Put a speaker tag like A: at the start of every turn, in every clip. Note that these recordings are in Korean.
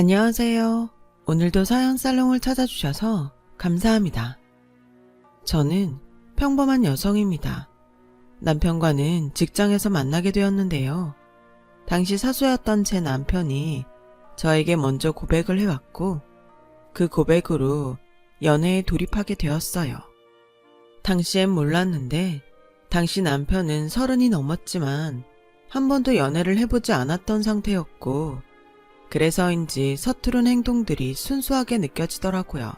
A: 안녕하세요. 오늘도 사연 살롱을 찾아주셔서 감사합니다. 저는 평범한 여성입니다. 남편과는 직장에서 만나게 되었는데요. 당시 사수였던 제 남편이 저에게 먼저 고백을 해왔고 그 고백으로 연애에 돌입하게 되었어요. 당시엔 몰랐는데 당시 남편은 30이 넘었지만 한 번도 연애를 해보지 않았던 상태였고 그래서인지 서투른 행동들이 순수하게 느껴지더라고요.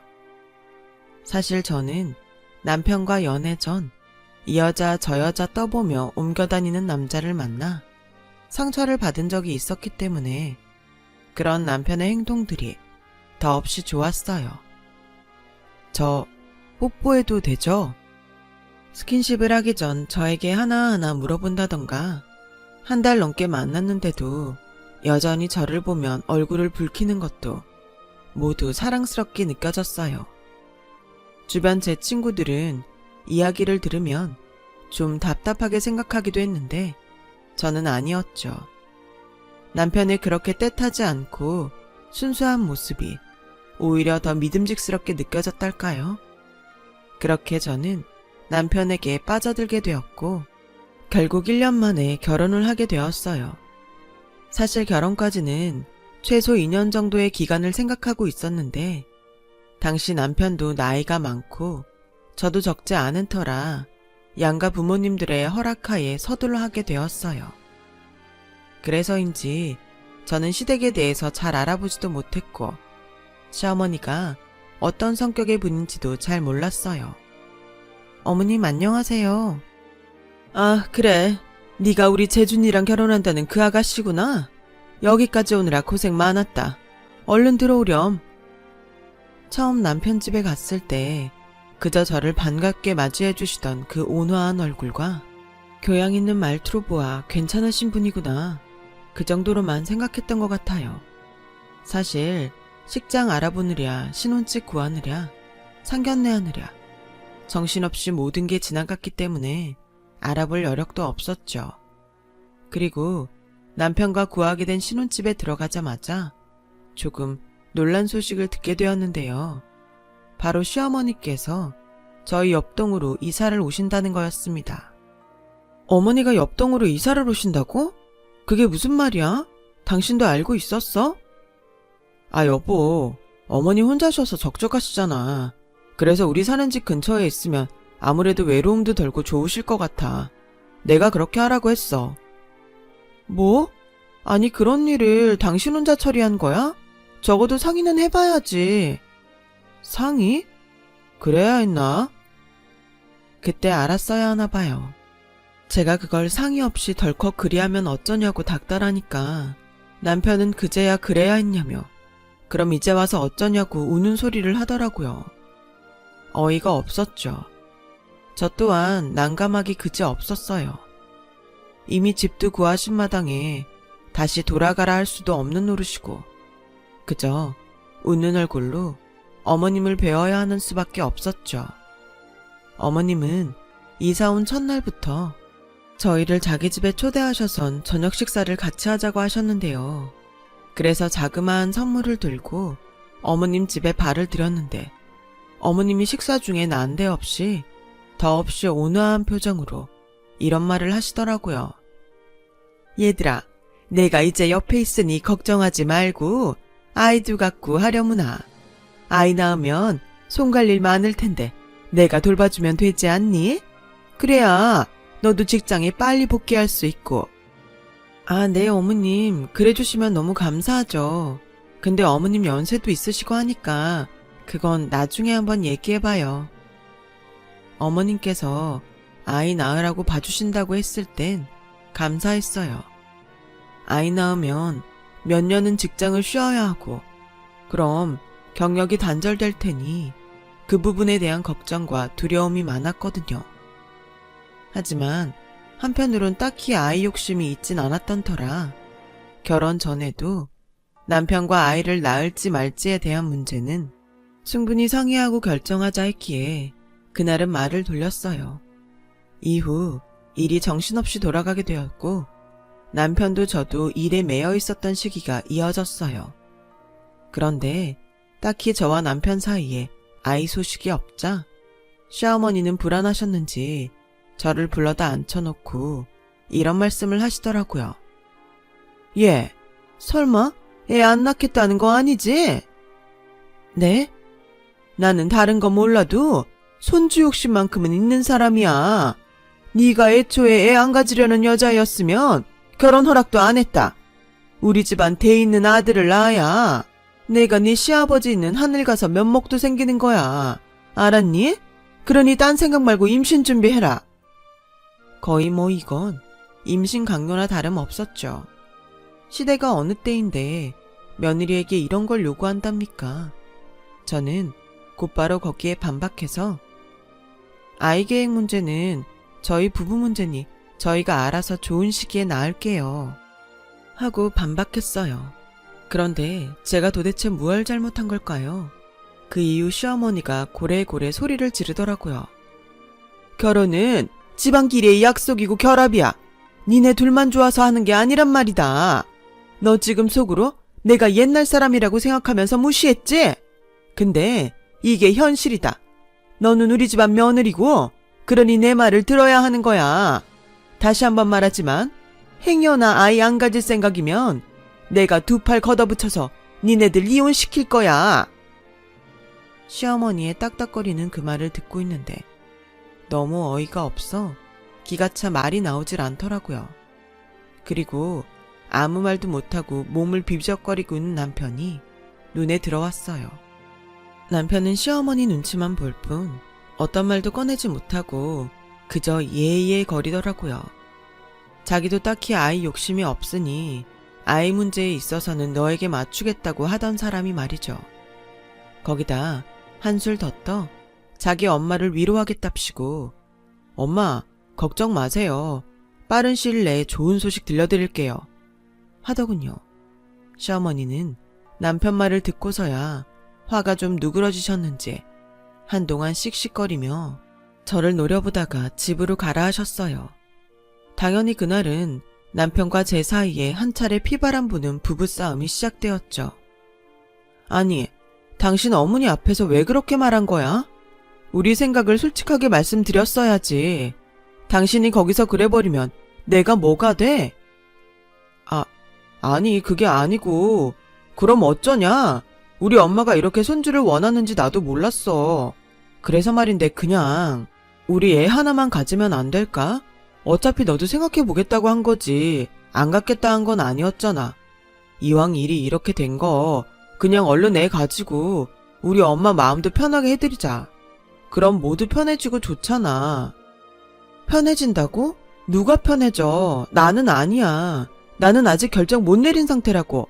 A: 사실 저는 남편과 연애 전 이 여자 저 여자 떠보며 옮겨다니는 남자를 만나 상처를 받은 적이 있었기 때문에 그런 남편의 행동들이 더없이 좋았어요. 저 뽀뽀해도 되죠? 스킨십을 하기 전 저에게 하나하나 물어본다던가 한 달 넘게 만났는데도 여전히 저를 보면 얼굴을 붉히는 것도 모두 사랑스럽게 느껴졌어요. 주변 제 친구들은 이야기를 들으면 좀 답답하게 생각하기도 했는데 저는 아니었죠. 남편의 그렇게 떼타지 않고 순수한 모습이 오히려 더 믿음직스럽게 느껴졌달까요? 그렇게 저는 남편에게 빠져들게 되었고 결국 1년 만에 결혼을 하게 되었어요. 사실 결혼까지는 최소 2년 정도의 기간을 생각하고 있었는데 당시 남편도 나이가 많고 저도 적지 않은 터라 양가 부모님들의 허락하에 서둘러 하게 되었어요. 그래서인지 저는 시댁에 대해서 잘 알아보지도 못했고 시어머니가 어떤 성격의 분인지도 잘 몰랐어요. 어머님 안녕하세요. 아 그래, 네가 우리 재준이랑 결혼한다는 그 아가씨구나. 여기까지 오느라 고생 많았다. 얼른 들어오렴. 처음 남편 집에 갔을 때 그저 저를 반갑게 맞이해 주시던 그 온화한 얼굴과 교양 있는 말투로 보아 괜찮으신 분이구나. 그 정도로만 생각했던 것 같아요. 사실 식장 알아보느랴 신혼집 구하느랴 상견례 하느랴 정신없이 모든 게 지나갔기 때문에 알아볼 여력도 없었죠. 그리고 남편과 구하게 된 신혼집에 들어가자마자 조금 놀란 소식을 듣게 되었는데요. 바로 시어머니께서 저희 옆동으로 이사를 오신다는 거였습니다. 어머니가 옆동으로 이사를 오신다고? 그게 무슨 말이야? 당신도 알고 있었어? 아 여보, 어머니 혼자셔서 적적하시잖아. 그래서 우리 사는 집 근처에 있으면 아무래도 외로움도 덜고 좋으실 것 같아. 내가 그렇게 하라고 했어. 뭐? 아니 그런 일을 당신 혼자 처리한 거야? 적어도 상의는 해봐야지. 상의? 그래야 했나? 그때 알았어야 하나 봐요. 제가 그걸 상의 없이 덜컥 그리하면 어쩌냐고 닥달하니까 남편은 그제야 그래야 했냐며 그럼 이제 와서 어쩌냐고 우는 소리를 하더라고요. 어이가 없었죠. 저 또한 난감하기 그지 없었어요. 이미 집도 구하신 마당에 다시 돌아가라 할 수도 없는 노릇이고 그저 웃는 얼굴로 어머님을 뵈어야 하는 수밖에 없었죠. 어머님은 이사 온 첫날부터 저희를 자기 집에 초대하셔선 저녁 식사를 같이 하자고 하셨는데요. 그래서 자그마한 선물을 들고 어머님 집에 발을 들였는데 어머님이 식사 중에 난데없이 더없이 온화한 표정으로 이런 말을 하시더라고요. 얘들아, 내가 이제 옆에 있으니 걱정하지 말고 아이도 갖고 하려무나. 아이 낳으면 손 갈 일 많을 텐데 내가 돌봐주면 되지 않니? 그래야 너도 직장에 빨리 복귀할 수 있고. 아, 네 어머님, 그래 주시면 너무 감사하죠. 근데 어머님 연세도 있으시고 하니까 그건 나중에 한번 얘기해봐요. 어머님께서 아이 낳으라고 봐주신다고 했을 땐 감사했어요. 아이 낳으면 몇 년은 직장을 쉬어야 하고 그럼 경력이 단절될 테니 그 부분에 대한 걱정과 두려움이 많았거든요. 하지만 한편으론 딱히 아이 욕심이 있진 않았던 터라 결혼 전에도 남편과 아이를 낳을지 말지에 대한 문제는 충분히 상의하고 결정하자 했기에 그날은 말을 돌렸어요. 이후 일이 정신없이 돌아가게 되었고 남편도 저도 일에 매여 있었던 시기가 이어졌어요. 그런데 딱히 저와 남편 사이에 아이 소식이 없자 시어머니는 불안하셨는지 저를 불러다 앉혀놓고 이런 말씀을 하시더라고요. 얘, 설마 애 안 낳겠다는 거 아니지? 네? 나는 다른 거 몰라도 손주 욕심만큼은 있는 사람이야. 네가 애초에 애 안 가지려는 여자였으면 결혼 허락도 안 했다. 우리 집안 대 있는 아들을 낳아야 내가 네 시아버지 있는 하늘 가서 면목도 생기는 거야. 알았니? 그러니 딴 생각 말고 임신 준비해라. 거의 뭐 이건 임신 강요나 다름없었죠. 시대가 어느 때인데 며느리에게 이런 걸 요구한답니까? 저는 곧바로 거기에 반박해서 아이 계획 문제는 저희 부부 문제니 저희가 알아서 좋은 시기에 낳을게요. 하고 반박했어요. 그런데 제가 도대체 무얼 잘못한 걸까요? 그 이후 시어머니가 고래고래 소리를 지르더라고요. 결혼은 집안끼리의 약속이고 결합이야. 니네 둘만 좋아서 하는 게 아니란 말이다. 너 지금 속으로 내가 옛날 사람이라고 생각하면서 무시했지? 근데 이게 현실이다. 너는 우리 집안 며느리고 그러니 내 말을 들어야 하는 거야. 다시 한번 말하지만 행여나 아이 안 가질 생각이면 내가 두 팔 걷어붙여서 니네들 이혼시킬 거야. 시어머니의 딱딱거리는 그 말을 듣고 있는데 너무 어이가 없어 기가 차 말이 나오질 않더라고요. 그리고 아무 말도 못하고 몸을 비비적거리고 있는 남편이 눈에 들어왔어요. 남편은 시어머니 눈치만 볼 뿐 어떤 말도 꺼내지 못하고 그저 예예 거리더라고요. 자기도 딱히 아이 욕심이 없으니 아이 문제에 있어서는 너에게 맞추겠다고 하던 사람이 말이죠. 거기다 한술 더 떠 자기 엄마를 위로하겠답시고 엄마 걱정 마세요. 빠른 시일 내에 좋은 소식 들려드릴게요. 하더군요. 시어머니는 남편 말을 듣고서야 화가 좀 누그러지셨는지 한동안 씩씩거리며 저를 노려보다가 집으로 가라 하셨어요. 당연히 그날은 남편과 제 사이에 한 차례 피바람 부는 부부싸움이 시작되었죠. 아니, 당신 어머니 앞에서 왜 그렇게 말한 거야? 우리 생각을 솔직하게 말씀드렸어야지. 당신이 거기서 그래버리면 내가 뭐가 돼? 아니 그게 아니고 그럼 어쩌냐? 우리 엄마가 이렇게 손주를 원하는지 나도 몰랐어. 그래서 말인데 그냥 우리 애 하나만 가지면 안 될까? 어차피 너도 생각해보겠다고 한 거지 안 갖겠다 한 건 아니었잖아. 이왕 일이 이렇게 된 거 그냥 얼른 애 가지고 우리 엄마 마음도 편하게 해드리자. 그럼 모두 편해지고 좋잖아. 편해진다고? 누가 편해져? 나는 아니야. 나는 아직 결정 못 내린 상태라고.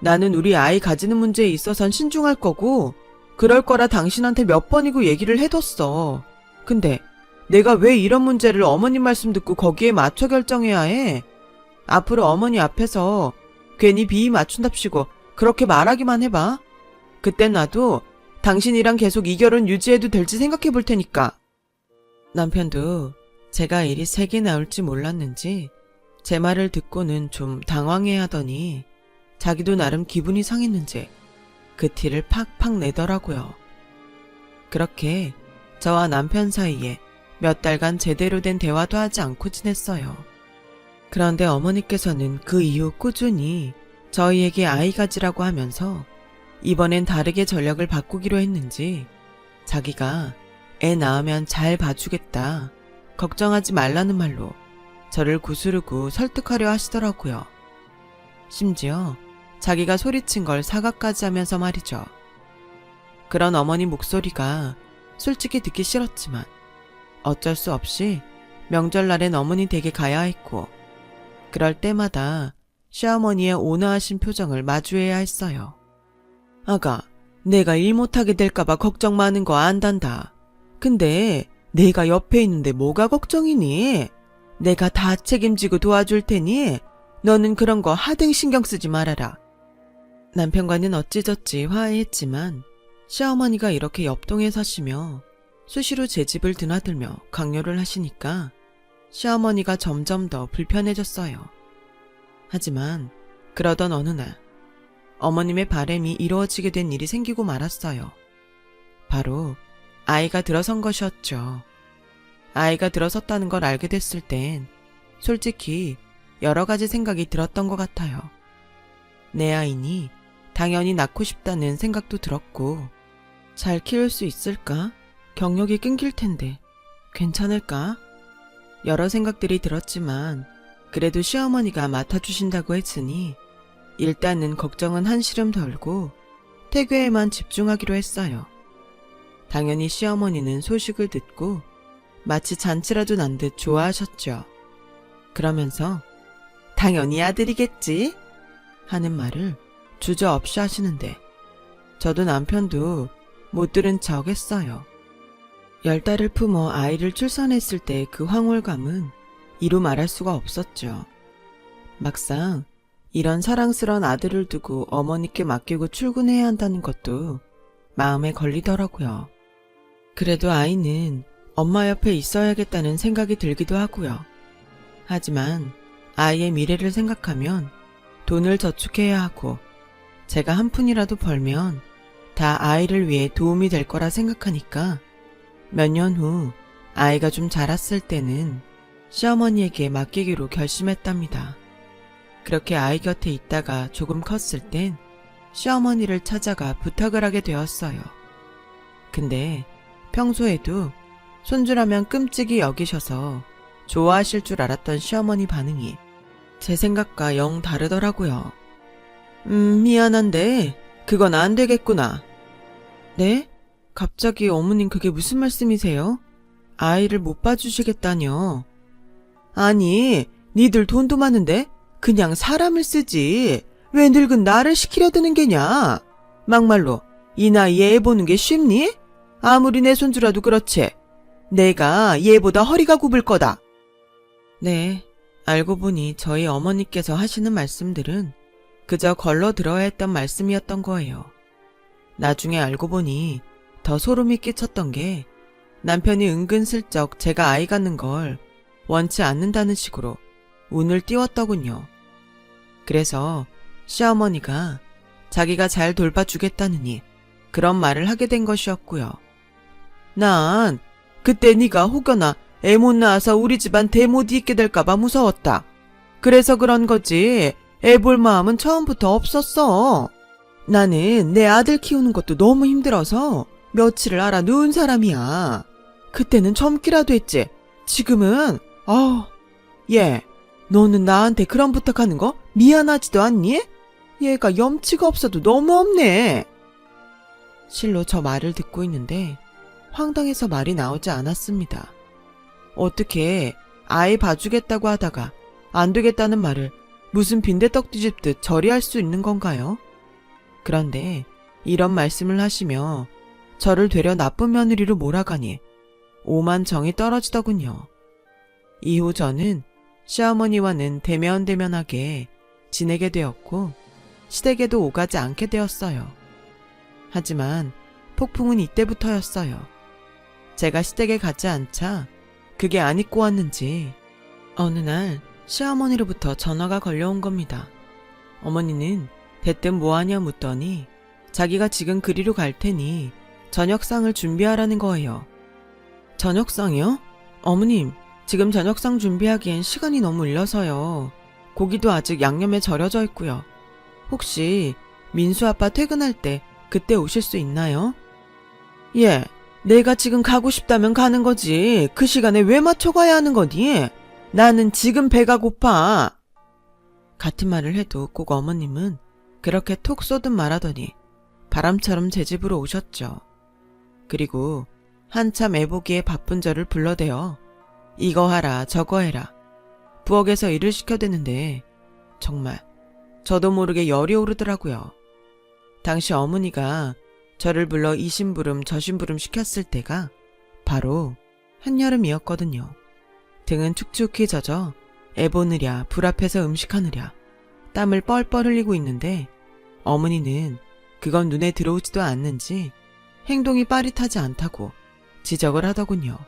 A: 나는 우리 아이 가지는 문제에 있어선 신중할 거고 그럴 거라 당신한테 몇 번이고 얘기를 해뒀어. 근데 내가 왜 이런 문제를 어머님 말씀 듣고 거기에 맞춰 결정해야 해? 앞으로 어머니 앞에서 괜히 비위 맞춘답시고 그렇게 말하기만 해봐. 그때 나도 당신이랑 계속 이 결혼 유지해도 될지 생각해 볼 테니까. 남편도 제가 일이 세게 나올지 몰랐는지 제 말을 듣고는 좀 당황해하더니 자기도 나름 기분이 상했는지 그 티를 팍팍 내더라고요. 그렇게 저와 남편 사이에 몇 달간 제대로 된 대화도 하지 않고 지냈어요. 그런데 어머니께서는 그 이후 꾸준히 저희에게 아이 가지라고 하면서 이번엔 다르게 전략을 바꾸기로 했는지 자기가 애 낳으면 잘 봐주겠다, 걱정하지 말라는 말로 저를 구스르고 설득하려 하시더라고요. 심지어 자기가 소리친 걸 사과까지 하면서 말이죠. 그런 어머니 목소리가 솔직히 듣기 싫었지만 어쩔 수 없이 명절날엔 어머니 댁에 가야 했고 그럴 때마다 시어머니의 온화하신 표정을 마주해야 했어요. 아가, 내가 일 못하게 될까봐 걱정 많은 거 안단다. 근데 내가 옆에 있는데 뭐가 걱정이니? 내가 다 책임지고 도와줄 테니 너는 그런 거 하등 신경 쓰지 말아라. 남편과는 어찌저찌 화해했지만 시어머니가 이렇게 옆동에 사시며 수시로 제 집을 드나들며 강요를 하시니까 시어머니가 점점 더 불편해졌어요. 하지만 그러던 어느 날 어머님의 바람이 이루어지게 된 일이 생기고 말았어요. 바로 아이가 들어선 것이었죠. 아이가 들어섰다는 걸 알게 됐을 땐 솔직히 여러 가지 생각이 들었던 것 같아요. 내 아이니 당연히 낳고 싶다는 생각도 들었고, 잘 키울 수 있을까? 경력이 끊길 텐데 괜찮을까? 여러 생각들이 들었지만 그래도 시어머니가 맡아주신다고 했으니 일단은 걱정은 한시름 덜고 태교에만 집중하기로 했어요. 당연히 시어머니는 소식을 듣고 마치 잔치라도 난 듯 좋아하셨죠. 그러면서 당연히 아들이겠지 하는 말을 주저없이 하시는데 저도 남편도 못 들은 척 했어요. 10달을 품어 아이를 출산했을 때 그 황홀감은 이루 말할 수가 없었죠. 막상 이런 사랑스러운 아들을 두고 어머니께 맡기고 출근해야 한다는 것도 마음에 걸리더라고요. 그래도 아이는 엄마 옆에 있어야겠다는 생각이 들기도 하고요. 하지만 아이의 미래를 생각하면 돈을 저축해야 하고 제가 한 푼이라도 벌면 다 아이를 위해 도움이 될 거라 생각하니까 몇 년 후 아이가 좀 자랐을 때는 시어머니에게 맡기기로 결심했답니다. 그렇게 아이 곁에 있다가 조금 컸을 땐 시어머니를 찾아가 부탁을 하게 되었어요. 근데 평소에도 손주라면 끔찍이 여기셔서 좋아하실 줄 알았던 시어머니 반응이 제 생각과 영 다르더라고요. 미안한데 그건 안 되겠구나. 네? 갑자기 어머님 그게 무슨 말씀이세요? 아이를 못 봐주시겠다뇨. 아니, 니들 돈도 많은데 그냥 사람을 쓰지 왜 늙은 나를 시키려 드는 게냐? 막말로 이 나이에 애 보는 게 쉽니? 아무리 내 손주라도 그렇지. 내가 얘보다 허리가 굽을 거다. 네, 알고 보니 저희 어머니께서 하시는 말씀들은 그저 걸러 들어야 했던 말씀이었던 거예요. 나중에 알고 보니 더 소름이 끼쳤던 게 남편이 은근슬쩍 제가 아이 갖는 걸 원치 않는다는 식으로 운을 띄웠더군요. 그래서 시어머니가 자기가 잘 돌봐주겠다느니 그런 말을 하게 된 것이었고요. 난 그때 네가 혹여나 애 못 낳아서 우리 집안 대 못 잇게 될까봐 무서웠다. 그래서 그런 거지 애 볼 마음은 처음부터 없었어. 나는 내 아들 키우는 것도 너무 힘들어서 며칠을 알아 누운 사람이야. 그때는 참기라도 했지. 지금은 얘 너는 나한테 그런 부탁하는 거 미안하지도 않니? 얘가 염치가 없어도 너무 없네. 실로 저 말을 듣고 있는데 황당해서 말이 나오지 않았습니다. 어떻게 아이 봐주겠다고 하다가 안 되겠다는 말을 무슨 빈대떡 뒤집듯 저리할 수 있는 건가요? 그런데 이런 말씀을 하시며 저를 되려 나쁜 며느리로 몰아가니 오만 정이 떨어지더군요. 이후 저는 시어머니와는 대면대면하게 지내게 되었고 시댁에도 오가지 않게 되었어요. 하지만 폭풍은 이때부터였어요. 제가 시댁에 가지 않자 그게 안 잊고 왔는지 어느 날 시어머니로부터 전화가 걸려온 겁니다. 어머니는 대뜸 뭐하냐 묻더니 자기가 지금 그리로 갈 테니 저녁상을 준비하라는 거예요. 저녁상이요? 어머님, 지금 저녁상 준비하기엔 시간이 너무 일러서요. 고기도 아직 양념에 절여져 있고요. 혹시 민수 아빠 퇴근할 때 그때 오실 수 있나요? 예, 내가 지금 가고 싶다면 가는 거지. 그 시간에 왜 맞춰가야 하는 거니? 나는 지금 배가 고파. 같은 말을 해도 꼭 어머님은 그렇게 톡 쏘듯 말하더니 바람처럼 제 집으로 오셨죠. 그리고 한참 애보기에 바쁜 저를 불러대어 이거 하라 저거 해라 부엌에서 일을 시켜대는데 정말 저도 모르게 열이 오르더라고요. 당시 어머니가 저를 불러 이 심부름 저 심부름 시켰을 때가 바로 한여름이었거든요. 등은 축축히 젖어 애 보느랴 불 앞에서 음식하느랴 땀을 뻘뻘 흘리고 있는데 어머니는 그건 눈에 들어오지도 않는지 행동이 빠릿하지 않다고 지적을 하더군요.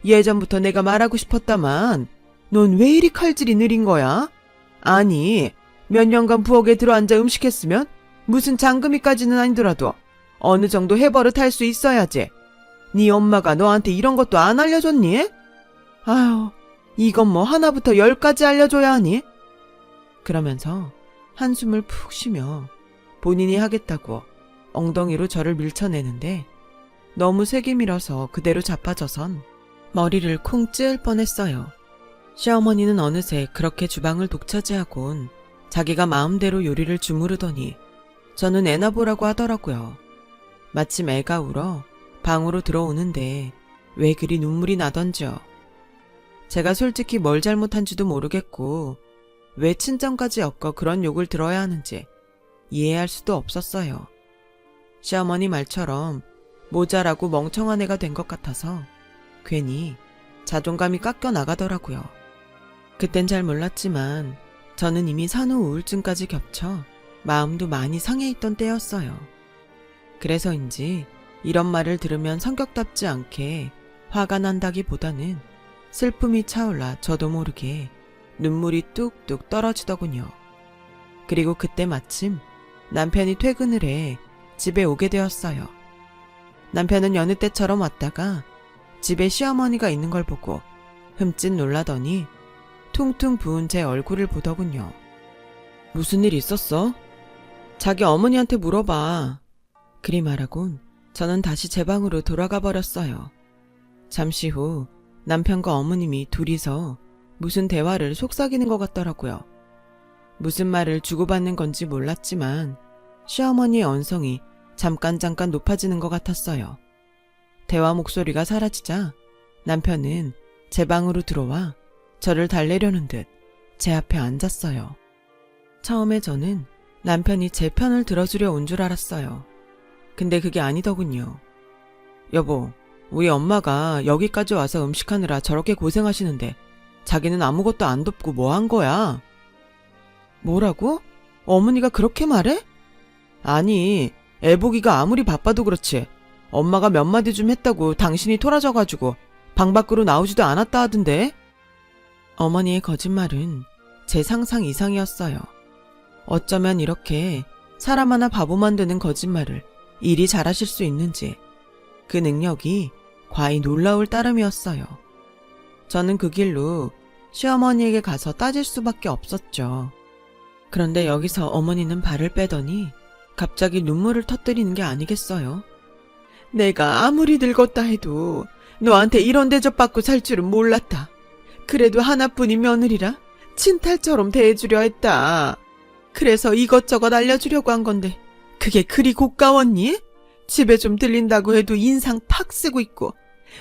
A: 예전부터 내가 말하고 싶었다만 넌 왜 이리 칼질이 느린 거야? 아니 몇 년간 부엌에 들어앉아 음식했으면 무슨 장금이까지는 아니더라도 어느 정도 해버릇 할 수 있어야지. 네 엄마가 너한테 이런 것도 안 알려줬니? 아유, 이건 뭐 하나부터 10까지 알려줘야 하니? 그러면서 한숨을 푹 쉬며 본인이 하겠다고 엉덩이로 저를 밀쳐내는데 너무 세게 밀어서 그대로 자빠져선 머리를 콩 찌을 뻔했어요. 시어머니는 어느새 그렇게 주방을 독차지하곤 자기가 마음대로 요리를 주무르더니 저는 애나 보라고 하더라고요. 마침 애가 울어 방으로 들어오는데 왜 그리 눈물이 나던지요. 제가 솔직히 뭘 잘못한지도 모르겠고 왜 친정까지 엮어 그런 욕을 들어야 하는지 이해할 수도 없었어요. 시어머니 말처럼 모자라고 멍청한 애가 된 것 같아서 괜히 자존감이 깎여 나가더라고요. 그땐 잘 몰랐지만 저는 이미 산후 우울증까지 겹쳐 마음도 많이 상해 있던 때였어요. 그래서인지 이런 말을 들으면 성격답지 않게 화가 난다기보다는 슬픔이 차올라 저도 모르게 눈물이 뚝뚝 떨어지더군요. 그리고 그때 마침 남편이 퇴근을 해 집에 오게 되었어요. 남편은 여느 때처럼 왔다가 집에 시어머니가 있는 걸 보고 흠칫 놀라더니 퉁퉁 부은 제 얼굴을 보더군요. 무슨 일 있었어? 자기 어머니한테 물어봐. 그리 말하곤 저는 다시 제 방으로 돌아가 버렸어요. 잠시 후 남편과 어머님이 둘이서 무슨 대화를 속삭이는 것 같더라고요. 무슨 말을 주고받는 건지 몰랐지만 시어머니의 언성이 잠깐 높아지는 것 같았어요. 대화 목소리가 사라지자 남편은 제 방으로 들어와 저를 달래려는 듯 제 앞에 앉았어요. 처음에 저는 남편이 제 편을 들어주려 온 줄 알았어요. 근데 그게 아니더군요. 여보, 우리 엄마가 여기까지 와서 음식하느라 저렇게 고생하시는데 자기는 아무것도 안 돕고 뭐 한 거야? 뭐라고? 어머니가 그렇게 말해? 아니, 애보기가 아무리 바빠도 그렇지 엄마가 몇 마디 좀 했다고 당신이 토라져가지고 방 밖으로 나오지도 않았다 하던데? 어머니의 거짓말은 제 상상 이상이었어요. 어쩌면 이렇게 사람 하나 바보 만드는 거짓말을 이리 잘하실 수 있는지 그 능력이 과히 놀라울 따름이었어요. 저는 그 길로 시어머니에게 가서 따질 수밖에 없었죠. 그런데 여기서 어머니는 발을 빼더니 갑자기 눈물을 터뜨리는 게 아니겠어요? 내가 아무리 늙었다 해도 너한테 이런 대접받고 살 줄은 몰랐다. 그래도 하나뿐인 며느리라 친탈처럼 대해주려 했다. 그래서 이것저것 알려주려고 한 건데 그게 그리 고가웠니? 집에 좀 들린다고 해도 인상 팍 쓰고 있고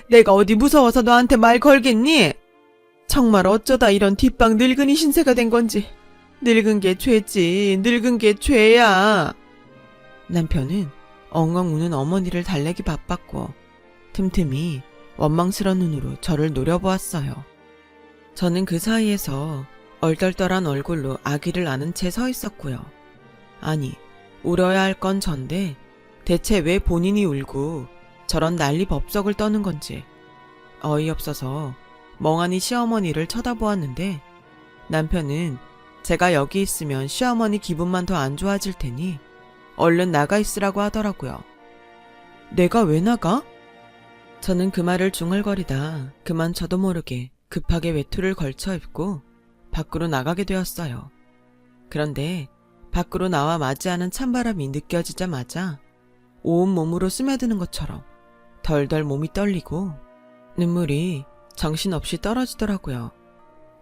A: 내가 어디 무서워서 너한테 말 걸겠니? 정말 어쩌다 이런 뒷방 늙은이 신세가 된 건지. 늙은 게 죄지, 늙은 게 죄야. 남편은 엉엉 우는 어머니를 달래기 바빴고 틈틈이 원망스러운 눈으로 저를 노려보았어요. 저는 그 사이에서 얼떨떨한 얼굴로 아기를 안은 채 서 있었고요. 아니, 울어야 할 건 전데 대체 왜 본인이 울고 저런 난리 법석을 떠는 건지 어이없어서 멍하니 시어머니를 쳐다보았는데 남편은 제가 여기 있으면 시어머니 기분만 더 안 좋아질 테니 얼른 나가 있으라고 하더라고요. 내가 왜 나가? 저는 그 말을 중얼거리다 그만 저도 모르게 급하게 외투를 걸쳐 입고 밖으로 나가게 되었어요. 그런데 밖으로 나와 맞이하는 찬바람이 느껴지자마자 온몸으로 스며드는 것처럼 덜덜 몸이 떨리고 눈물이 정신없이 떨어지더라고요.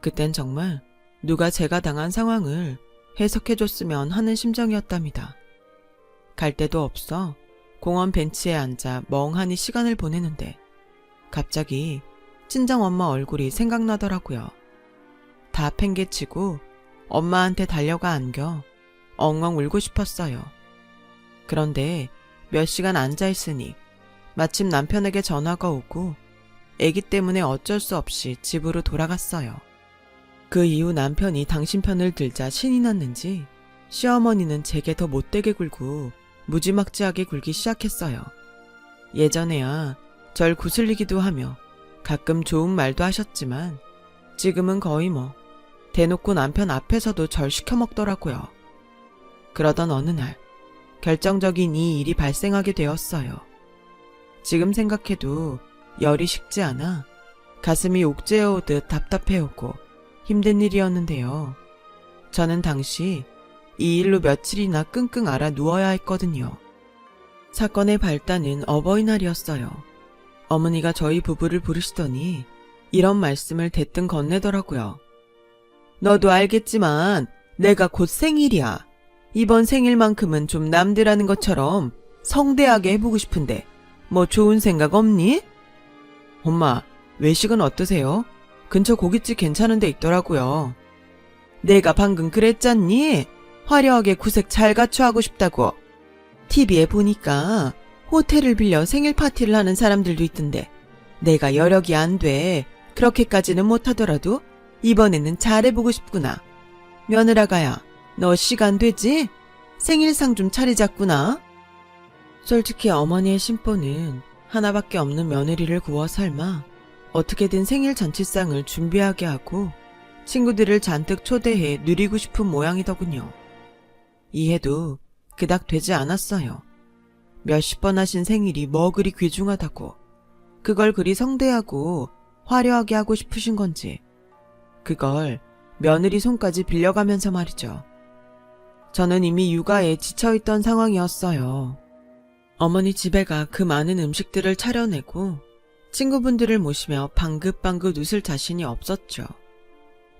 A: 그땐 정말 누가 제가 당한 상황을 해석해줬으면 하는 심정이었답니다. 갈 데도 없어 공원 벤치에 앉아 멍하니 시간을 보내는데 갑자기 친정엄마 얼굴이 생각나더라고요. 다 팽개치고 엄마한테 달려가 안겨 엉엉 울고 싶었어요. 그런데 몇 시간 앉아있으니 마침 남편에게 전화가 오고 아기 때문에 어쩔 수 없이 집으로 돌아갔어요. 그 이후 남편이 당신 편을 들자 신이 났는지 시어머니는 제게 더 못되게 굴고 무지막지하게 굴기 시작했어요. 예전에야 절 구슬리기도 하며 가끔 좋은 말도 하셨지만 지금은 거의 대놓고 남편 앞에서도 절 시켜먹더라고요. 그러던 어느 날 결정적인 이 일이 발생하게 되었어요. 지금 생각해도 열이 식지 않아 가슴이 옥죄어오듯 답답해오고 힘든 일이었는데요. 저는 당시 이 일로 며칠이나 끙끙 앓아 누워야 했거든요. 사건의 발단은 어버이날이었어요. 어머니가 저희 부부를 부르시더니 이런 말씀을 대뜸 건네더라고요. 너도 알겠지만 내가 곧 생일이야. 이번 생일만큼은 좀 남들 하는 것처럼 성대하게 해보고 싶은데 뭐 좋은 생각 없니? 엄마, 외식은 어떠세요? 근처 고깃집 괜찮은 데 있더라고요. 내가 방금 그랬잖니? 화려하게 구색 잘 갖춰 하고 싶다고. TV에 보니까 호텔을 빌려 생일 파티를 하는 사람들도 있던데 내가 여력이 안 돼. 그렇게까지는 못하더라도 이번에는 잘해보고 싶구나. 며느라가야, 너 시간 되지? 생일상 좀 차리자꾸나. 솔직히 어머니의 심보는 하나밖에 없는 며느리를 구워 삶아 어떻게든 생일 잔치상을 준비하게 하고 친구들을 잔뜩 초대해 누리고 싶은 모양이더군요. 이해도 그닥 되지 않았어요. 몇십 번 하신 생일이 뭐 그리 귀중하다고 그걸 그리 성대하고 화려하게 하고 싶으신 건지 그걸 며느리 손까지 빌려가면서 말이죠. 저는 이미 육아에 지쳐있던 상황이었어요. 어머니 집에 가 그 많은 음식들을 차려내고 친구분들을 모시며 방긋방긋 웃을 자신이 없었죠.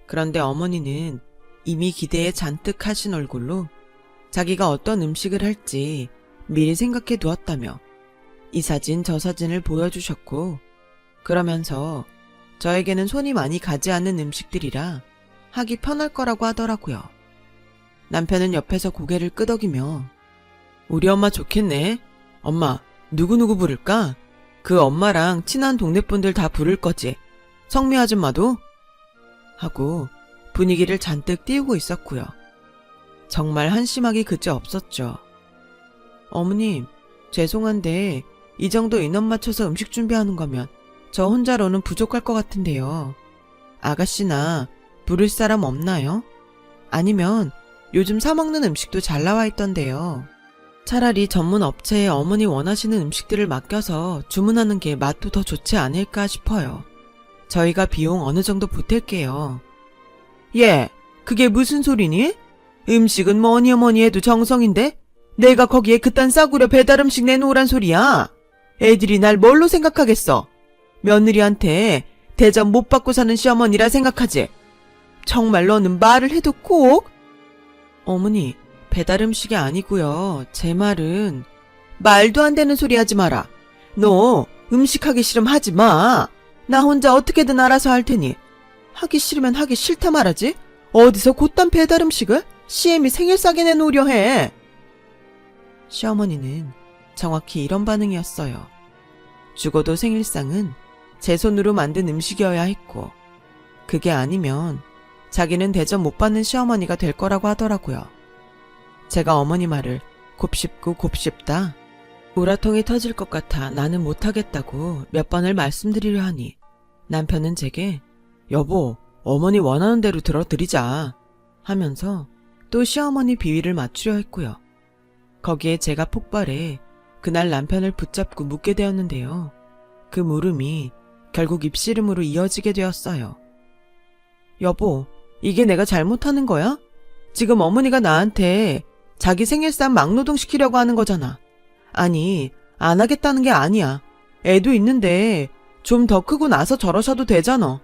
A: 그런데 어머니는 이미 기대에 잔뜩 하신 얼굴로 자기가 어떤 음식을 할지 미리 생각해 두었다며 이 사진 저 사진을 보여주셨고 그러면서 저에게는 손이 많이 가지 않는 음식들이라 하기 편할 거라고 하더라고요. 남편은 옆에서 고개를 끄덕이며 우리 엄마 좋겠네. 엄마 누구누구 부를까? 그 엄마랑 친한 동네 분들 다 부를 거지. 성미 아줌마도? 하고 분위기를 잔뜩 띄우고 있었고요. 정말 한심하기 그지없었죠. 어머님, 죄송한데 이 정도 인원 맞춰서 음식 준비하는 거면 저 혼자로는 부족할 것 같은데요. 아가씨나 부를 사람 없나요? 아니면 요즘 사 먹는 음식도 잘 나와 있던데요. 차라리 전문 업체에 어머니 원하시는 음식들을 맡겨서 주문하는 게 맛도 더 좋지 않을까 싶어요. 저희가 비용 어느 정도 보탤게요. 예, 그게 무슨 소리니? 음식은 뭐니 뭐니 해도 정성인데 내가 거기에 그딴 싸구려 배달 음식 내놓으란 소리야. 애들이 날 뭘로 생각하겠어? 며느리한테 대접 못 받고 사는 시어머니라 생각하지. 정말 너는 말을 해도 꼭? 어머니, 배달 음식이 아니고요. 제 말은 말도 안 되는 소리 하지 마라. 너 음식 하기 싫으면 하지 마. 나 혼자 어떻게든 알아서 할 테니. 하기 싫으면 하기 싫다 말하지. 어디서 곧단 배달 음식을 CM이 생일상에 내놓으려 해. 시어머니는 정확히 이런 반응이었어요. 죽어도 생일상은 제 손으로 만든 음식이어야 했고 그게 아니면 자기는 대접 못 받는 시어머니가 될 거라고 하더라고요. 제가 어머니 말을 곱씹고 곱씹다 우라통이 터질 것 같아 나는 못하겠다고 몇 번을 말씀드리려 하니 남편은 제게 여보, 어머니 원하는 대로 들어드리자 하면서 또 시어머니 비위를 맞추려 했고요. 거기에 제가 폭발해 그날 남편을 붙잡고 묻게 되었는데요. 그 물음이 결국 입씨름으로 이어지게 되었어요. 여보, 이게 내가 잘못하는 거야? 지금 어머니가 나한테 자기 생일상 막노동 시키려고 하는 거잖아. 아니, 안 하겠다는 게 아니야. 애도 있는데 좀 더 크고 나서 저러셔도 되잖아.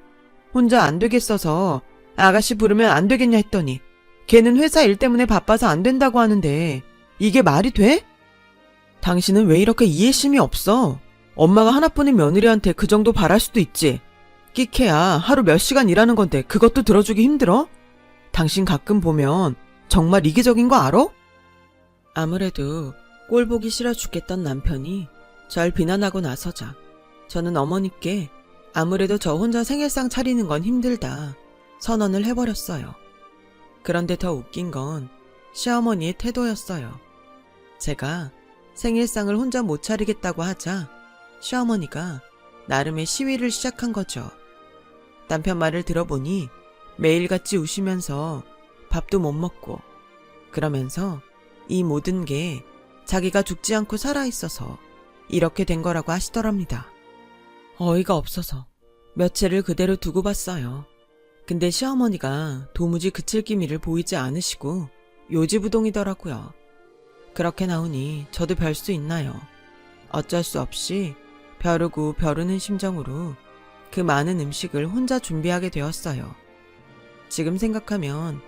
A: 혼자 안 되겠어서 아가씨 부르면 안 되겠냐 했더니 걔는 회사 일 때문에 바빠서 안 된다고 하는데 이게 말이 돼? 당신은 왜 이렇게 이해심이 없어? 엄마가 하나뿐인 며느리한테 그 정도 바랄 수도 있지. 끼케야 하루 몇 시간 일하는 건데 그것도 들어주기 힘들어? 당신 가끔 보면 정말 이기적인 거 알아? 아무래도 꼴 보기 싫어 죽겠던 남편이 절 비난하고 나서자 저는 어머니께 아무래도 저 혼자 생일상 차리는 건 힘들다 선언을 해버렸어요. 그런데 더 웃긴 건 시어머니의 태도였어요. 제가 생일상을 혼자 못 차리겠다고 하자 시어머니가 나름의 시위를 시작한 거죠. 남편 말을 들어보니 매일같이 우시면서 밥도 못 먹고 그러면서 이 모든 게 자기가 죽지 않고 살아있어서 이렇게 된 거라고 하시더랍니다. 어이가 없어서 며칠을 그대로 두고 봤어요. 근데 시어머니가 도무지 그칠 기미를 보이지 않으시고 요지부동이더라고요. 그렇게 나오니 저도 별 수 있나요? 어쩔 수 없이 벼르고 벼르는 심정으로 그 많은 음식을 혼자 준비하게 되었어요. 지금 생각하면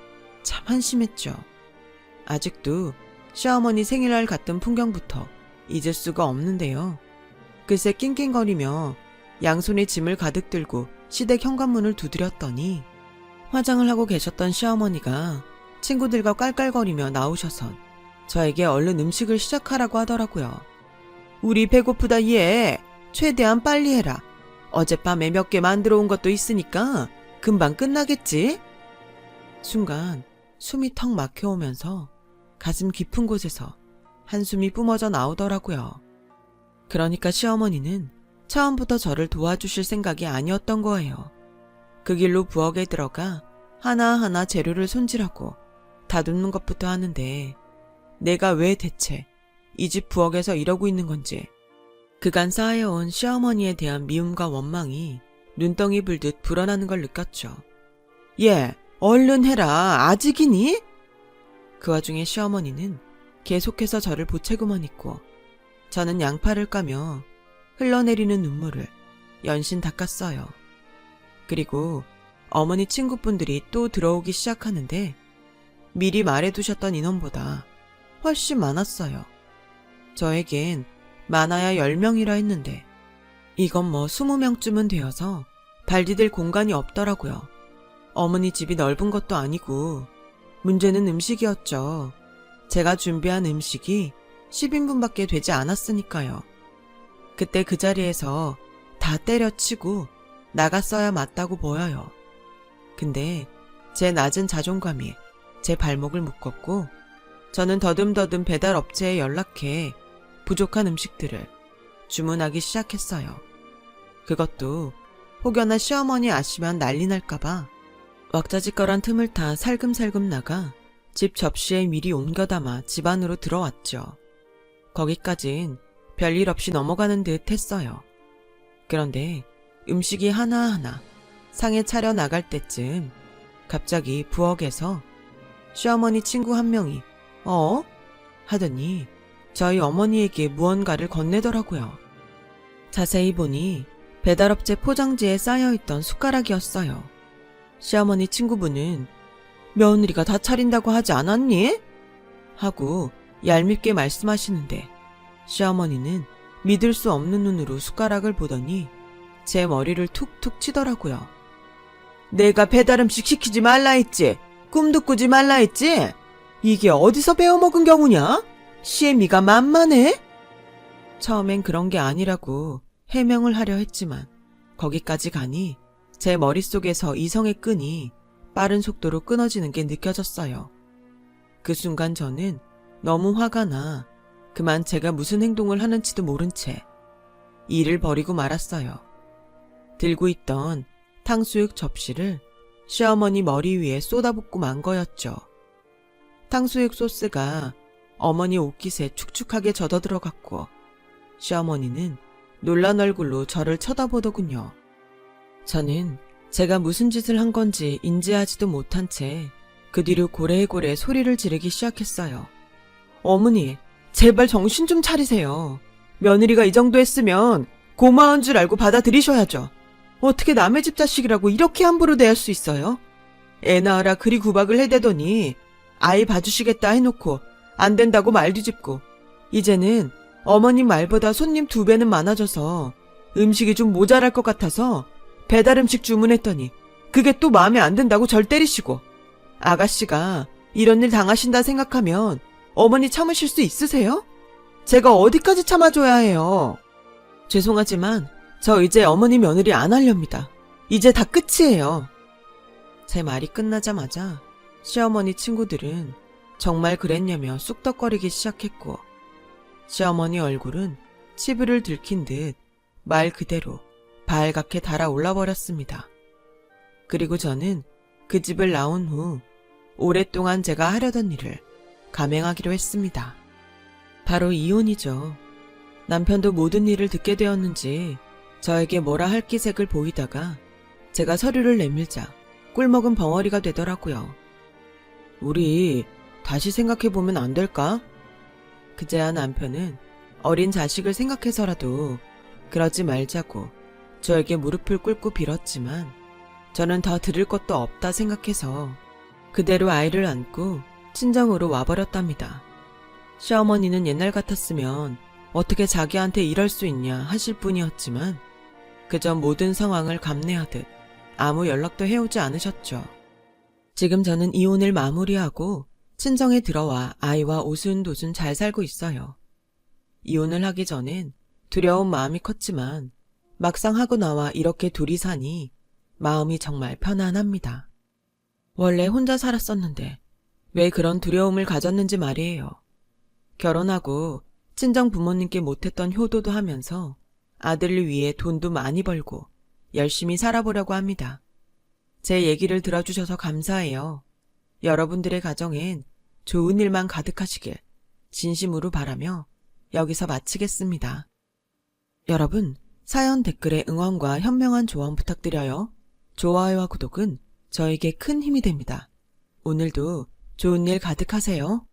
A: 참 한심했죠. 아직도 시어머니 생일날 갔던 풍경부터 잊을 수가 없는데요. 글쎄 낑낑거리며 양손에 짐을 가득 들고 시댁 현관문을 두드렸더니 화장을 하고 계셨던 시어머니가 친구들과 깔깔거리며 나오셔선 저에게 얼른 음식을 시작하라고 하더라고요. 우리 배고프다 얘. 최대한 빨리 해라. 어젯밤에 몇 개 만들어 온 것도 있으니까 금방 끝나겠지? 순간 숨이 턱 막혀오면서 가슴 깊은 곳에서 한숨이 뿜어져 나오더라고요. 그러니까 시어머니는 처음부터 저를 도와주실 생각이 아니었던 거예요. 그 길로 부엌에 들어가 하나하나 재료를 손질하고 다듬는 것부터 하는데 내가 왜 대체 이 집 부엌에서 이러고 있는 건지 그간 쌓여온 시어머니에 대한 미움과 원망이 눈덩이 불듯 불어나는 걸 느꼈죠. 얘, 얼른 해라. 아직이니? 그 와중에 시어머니는 계속해서 저를 보채고만 있고 저는 양팔을 까며 흘러내리는 눈물을 연신 닦았어요. 그리고 어머니 친구분들이 또 들어오기 시작하는데 미리 말해두셨던 인원보다 훨씬 많았어요. 저에겐 많아야 10명이라 했는데 이건 뭐 20명쯤은 되어서 발 디딜 공간이 없더라고요. 어머니 집이 넓은 것도 아니고 문제는 음식이었죠. 제가 준비한 음식이 10인분밖에 되지 않았으니까요. 그때 그 자리에서 다 때려치고 나갔어야 맞다고 보여요. 근데 제 낮은 자존감이 제 발목을 묶었고 저는 더듬더듬 배달업체에 연락해 부족한 음식들을 주문하기 시작했어요. 그것도 혹여나 시어머니 아시면 난리 날까봐 왁자지껄한 틈을 타 살금살금 나가 집 접시에 미리 옮겨 담아 집 안으로 들어왔죠. 거기까진 별일 없이 넘어가는 듯 했어요. 그런데 음식이 하나하나 상에 차려 나갈 때쯤 갑자기 부엌에서 시어머니 친구 한 명이 하더니 저희 어머니에게 무언가를 건네더라고요. 자세히 보니 배달업체 포장지에 쌓여있던 숟가락이었어요. 시어머니 친구분은 며느리가 다 차린다고 하지 않았니? 하고 얄밉게 말씀하시는데 시어머니는 믿을 수 없는 눈으로 숟가락을 보더니 제 머리를 툭툭 치더라고요. 내가 배달음식 시키지 말라 했지? 꿈도 꾸지 말라 했지? 이게 어디서 배워먹은 경우냐? 시애미가 만만해? 처음엔 그런 게 아니라고 해명을 하려 했지만 거기까지 가니 제 머릿속에서 이성의 끈이 빠른 속도로 끊어지는 게 느껴졌어요. 그 순간 저는 너무 화가 나 그만 제가 무슨 행동을 하는지도 모른 채 일을 버리고 말았어요. 들고 있던 탕수육 접시를 시어머니 머리 위에 쏟아붓고 만 거였죠. 탕수육 소스가 어머니 옷깃에 축축하게 젖어들어갔고 시어머니는 놀란 얼굴로 저를 쳐다보더군요. 저는 제가 무슨 짓을 한 건지 인지하지도 못한 채 그 뒤로 고래고래 소리를 지르기 시작했어요. 어머니, 제발 정신 좀 차리세요. 며느리가 이 정도 했으면 고마운 줄 알고 받아들이셔야죠. 어떻게 남의 집 자식이라고 이렇게 함부로 대할 수 있어요? 애 낳으라 그리 구박을 해대더니 아이 봐주시겠다 해놓고 안 된다고 말 뒤집고 이제는 어머님 말보다 손님 2배는 많아져서 음식이 좀 모자랄 것 같아서 배달음식 주문했더니 그게 또 마음에 안 든다고 절 때리시고 아가씨가 이런 일 당하신다 생각하면 어머니 참으실 수 있으세요? 제가 어디까지 참아줘야 해요? 죄송하지만 저 이제 어머니 며느리 안 하렵니다. 이제 다 끝이에요. 제 말이 끝나자마자 시어머니 친구들은 정말 그랬냐며 쑥덕거리기 시작했고 시어머니 얼굴은 치부를 들킨 듯 말 그대로 발갛게 달아올라 버렸습니다. 그리고 저는 그 집을 나온 후 오랫동안 제가 하려던 일을 감행하기로 했습니다. 바로 이혼이죠. 남편도 모든 일을 듣게 되었는지 저에게 뭐라 할 기색을 보이다가 제가 서류를 내밀자 꿀먹은 벙어리가 되더라고요. 우리 다시 생각해보면 안 될까? 그제야 남편은 어린 자식을 생각해서라도 그러지 말자고 저에게 무릎을 꿇고 빌었지만 저는 더 들을 것도 없다 생각해서 그대로 아이를 안고 친정으로 와버렸답니다. 시어머니는 옛날 같았으면 어떻게 자기한테 이럴 수 있냐 하실 뿐이었지만 그저 모든 상황을 감내하듯 아무 연락도 해오지 않으셨죠. 지금 저는 이혼을 마무리하고 친정에 들어와 아이와 오순도순 잘 살고 있어요. 이혼을 하기 전엔 두려운 마음이 컸지만 막상 하고 나와 이렇게 둘이 사니 마음이 정말 편안합니다. 원래 혼자 살았었는데 왜 그런 두려움을 가졌는지 말이에요. 결혼하고 친정 부모님께 못했던 효도도 하면서 아들을 위해 돈도 많이 벌고 열심히 살아보려고 합니다. 제 얘기를 들어주셔서 감사해요. 여러분들의 가정엔 좋은 일만 가득하시길 진심으로 바라며 여기서 마치겠습니다. 여러분, 사연 댓글에 응원과 현명한 조언 부탁드려요. 좋아요와 구독은 저에게 큰 힘이 됩니다. 오늘도 좋은 일 가득하세요.